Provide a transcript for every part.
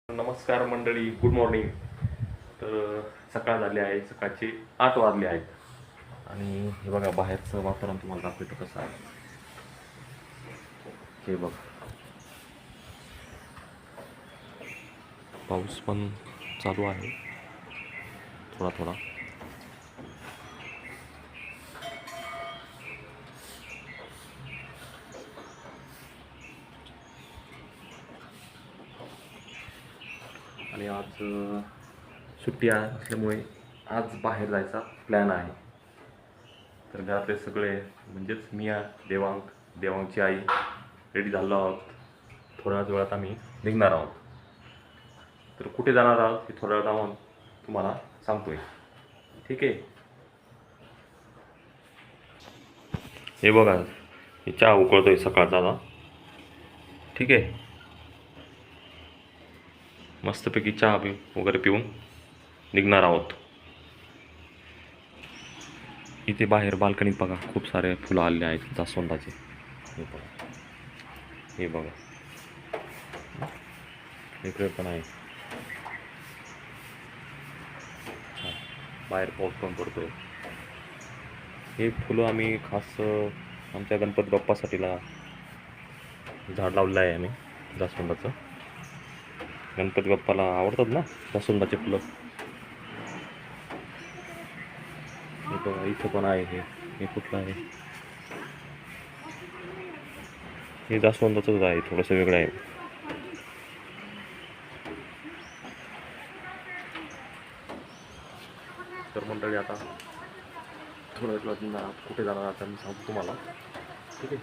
नमस्कार मंडळी, good morning. तर सकाळ झाली आहे, सकाळचे 8 वाजले आहेत आणि हे बघा बाहेरचं वातावरण तुम्हाला दाखवतो कसं आहे. हे बघ, पाऊस पण चालू आहे थोडा थोडा. आणि आज सुट्टी असल्यामुळे आज बाहेर जायचा प्लॅन आहे. तर घरातले सगळे म्हणजेच मी, देवांगची आई रेडी झालो आहोत. थोड्याच वेळात आम्ही निघणार आहोत. तर कुठे जाणार आहोत हे थोड्या वेळात आम्हाला तुम्हाला सांगतोय. ठीक आहे. हे बघा, हे चहा उकळतोय सकाळचा आता. ठीक आहे. मस्तपैकी चहा वगैरे पिऊन निघणार आहोत. इथे बाहेर बाल्कनीत बघा खूप सारे फुलं आलेले आहेत जास्वंदाचे. हे बघा इकडे पण आहे. बाहेर पाऊस पण पडतोय. हे फुलं आम्ही खास आमच्या गणपती बाप्पासाठीला झाड लावलं आहे आम्ही जास्वंदाचं. गणपती बाप्पाला आवडतात ना जास्वंदाचे फुलं. इथं पण आहे. हे कुठलं आहे? हे जास्वंदाचंच आहे, थोडंसं वेगळं आहे. तर मंडळी आता थोड्या वेळात कुठे जाणार आता मी सांगतो तुम्हाला. ठीक आहे.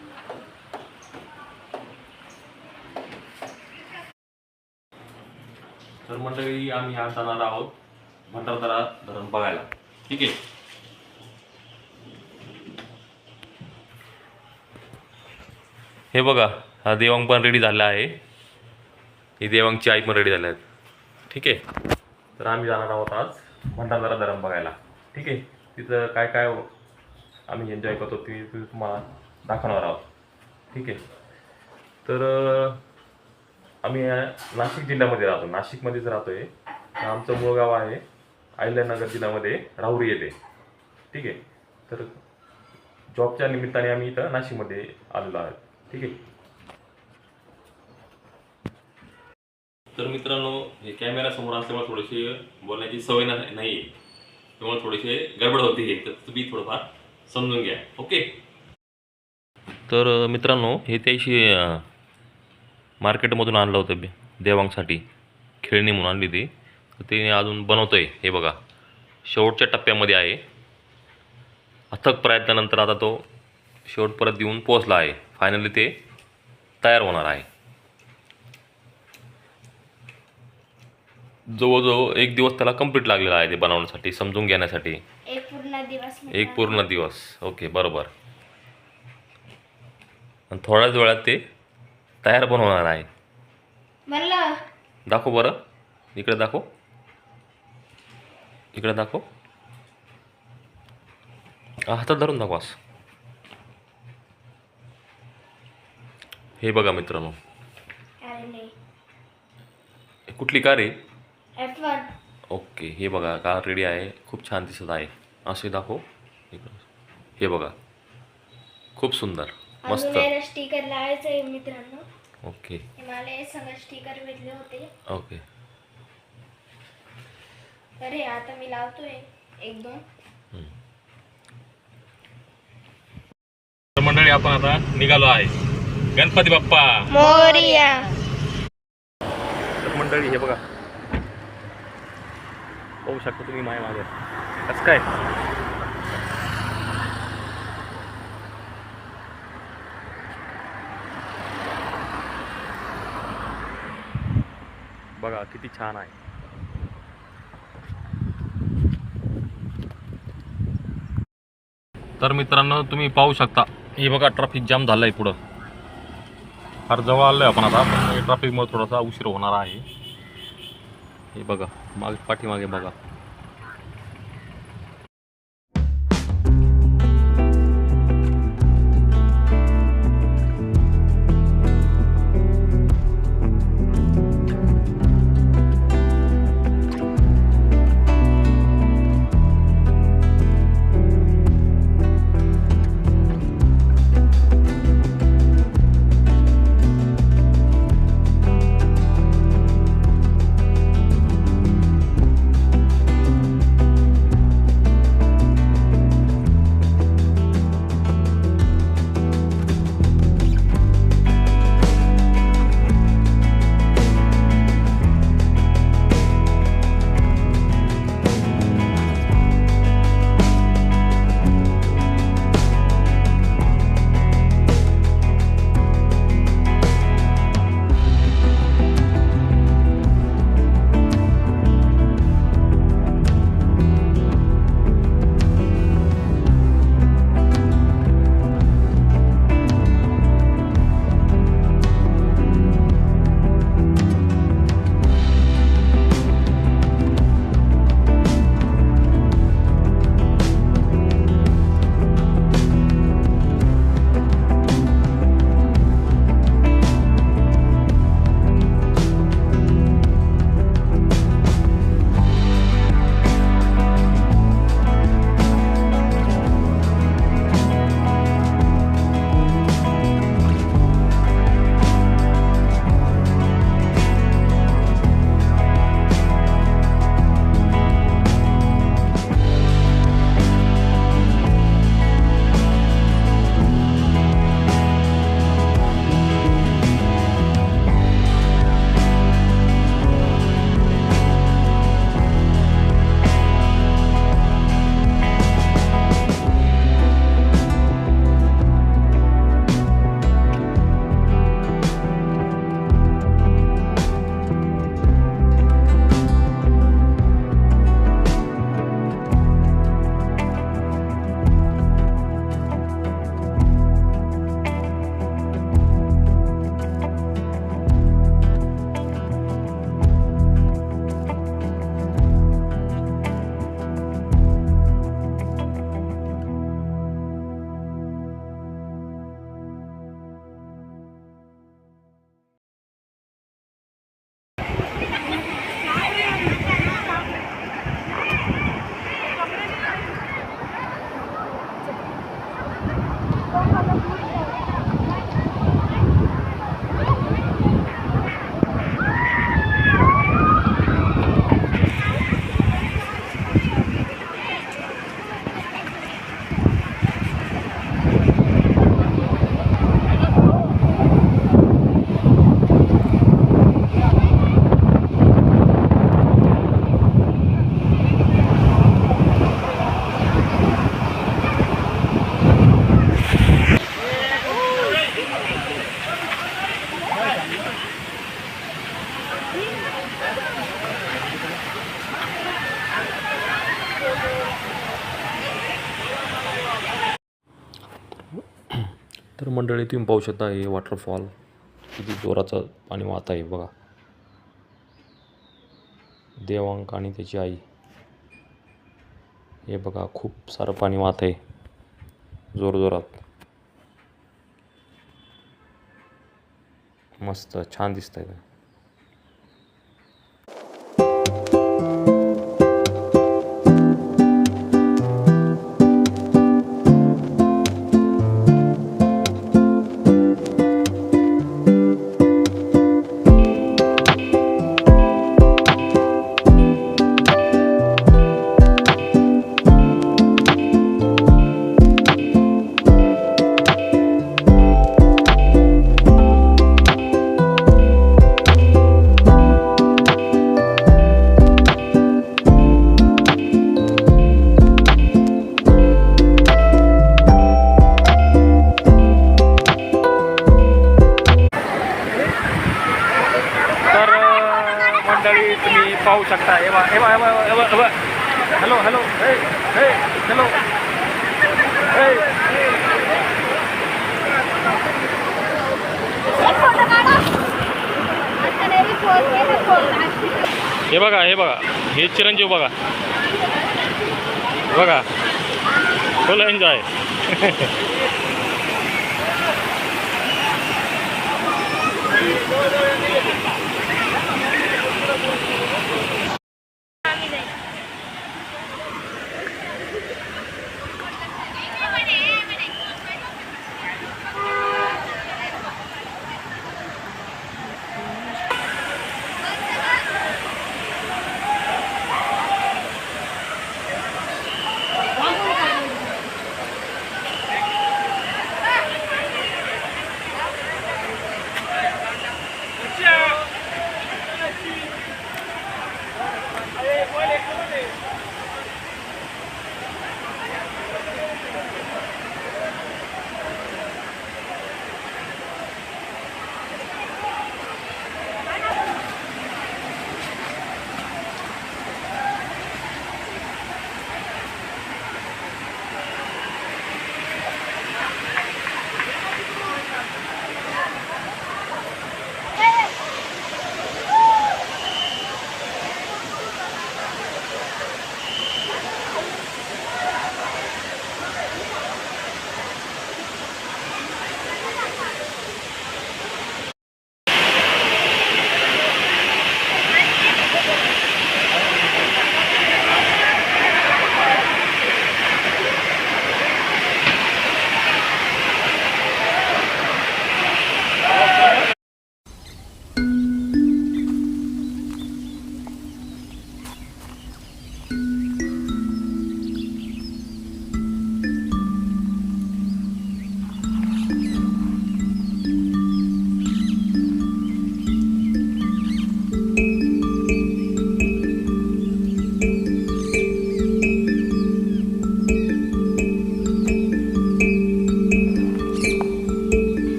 तर मंडळी आम्ही आज जाणार आहोत भंडारदरा धरण बघायला. ठीक आहे. हे बघा, हा देवांग पण रेडी झाला आहे. ही देवांगची आई पण रेडी झाल्या आहेत. ठीक आहे. तर आम्ही जाणार आहोत आज भंडारदरा धरण बघायला. ठीक आहे. तिथं काय काय आम्ही एन्जॉय करतो ते तुम्हाला दाखवणार आहोत. ठीक आहे. तर आम्ही नाशिक जिल्ह्यामध्ये राहतो, नाशिकमध्येच राहतो आहे. आमचं मूळ गाव आहे अहिल्यानगर जिल्ह्यामध्ये राहुरी येथे. ठीक आहे. तर जॉबच्या निमित्ताने आम्ही इथं नाशिकमध्ये आलेलो आहोत. ठीक आहे. तर मित्रांनो, हे कॅमेऱ्यासमोर असल्यामुळे थोडीशी बोलण्याची सवय नाही, त्यामुळे थोडीशी गडबड होते. हे तर तुम्ही थोडंफार समजून घ्या. ओके. तर मित्रांनो, हे त्याशी मार्केटमधून आणलं होतं देवांगसाठी, खेळणी म्हणून आणली ती. तर ते अजून बनवतोय. हे बघा, शेवटच्या टप्प्यामध्ये आहे. अथक प्रयत्नानंतर आता तो शेवटपर्यंत येऊन पोहोचला आहे. फायनली ते तयार होणार आहे. जवळजवळ 1 दिवस त्याला कंप्लीट लागलेला आहे ते बनवण्यासाठी, समजून घेण्यासाठी. एक पूर्ण दिवस. ओके, बरोबर. आणि थोड्याच वेळात ते तयार पण होणार आहे. दाखव बरं, इकडे दाखव, इकडे दाखव, हातात धरून दाखवास. हे बघा मित्रांनो, कुठली कार आहे? ओके. हे बघा, कार रेडी आहे. खूप छान दिसत आहे. असे दाखव. हे बघा, खूप सुंदर, मस्त. स्टिकर लावायचं आहे मित्रांनो. ओके. मला सगळे स्टिकर भेटले होते. ओके. तर हे आता मी लावतोय 1-2. तर मंडळी, आपण आता निघालो आहे. गणपती बाप्पा मोरया. तर मंडळी, हे बघा, पाहू शकता तुम्ही माय मागे कसं काय. बघा किती छान आहे. तर मित्रांनो, तुम्ही पाहू शकता, हे बघा ट्रॅफिक जाम झालं आहे पुढं. फार जवळ आलो आहे आपण आता, पण ट्रॅफिकमुळे थोडासा उशीर होणार आहे. हे बघा, पाठीमागे बघा. तर मंडळी तुम्ही पाहू शकता हे वॉटरफॉल किती जोराचं पाणी वाहत आहे बघा. देवांग आणि त्याची आई, हे बघा खूप सारं पाणी वाहत आहे जोरजोरात. मस्त छान दिसत आहे. मंडळी तुम्ही पाहू शकता. हे बघा हे बघा हे बघा हे बघा. हॅलो हॅलो हे हे हॅलो हे. हे बघा हे बघा हे चिरंजीव बघा बघा फुल एन्जॉय.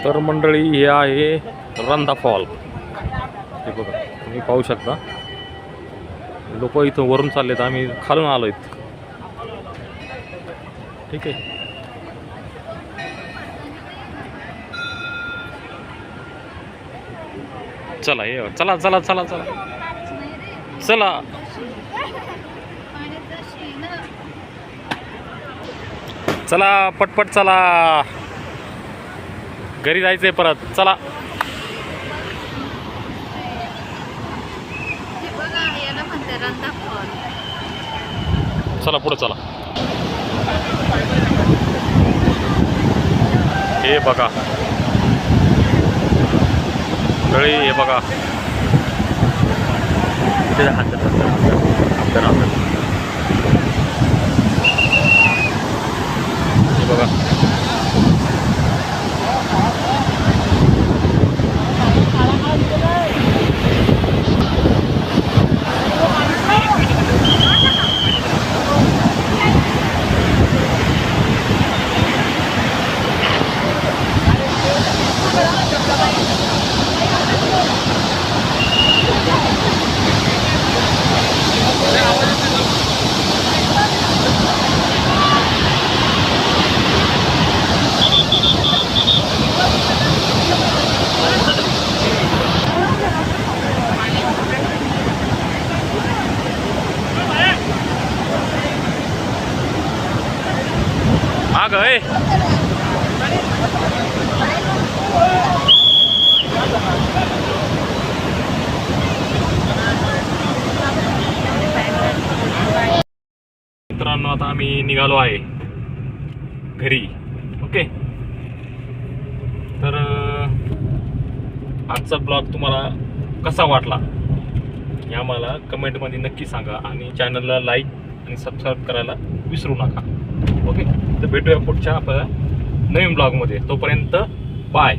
तर मंडळी हे आहे रंधा फॉल. हे बघा तुम्ही पाहू शकता. लोक इथं वरून चाललेत, आम्ही खालून आलो आहेत. ठीक आहे. चला ये चला चला चला चला चला. चला पटपट चला, घरी जायचंय परत. चला चला पुढे चला. हे बघा गळी, हे बघा हे बघा. हा गय मित्रांनो, आता आम्ही निघालो आहे घरी. ओके, तर आजचा ब्लॉग तुम्हाला कसा वाटला हे आम्हाला कमेंटमध्ये नक्की सांगा आणि चॅनलला लाईक आणि सबस्क्राईब करायला विसरू नका. ओके, तर भेटूया पुढच्या आपल्या नवीन ब्लॉगमध्ये. तोपर्यंत बाय.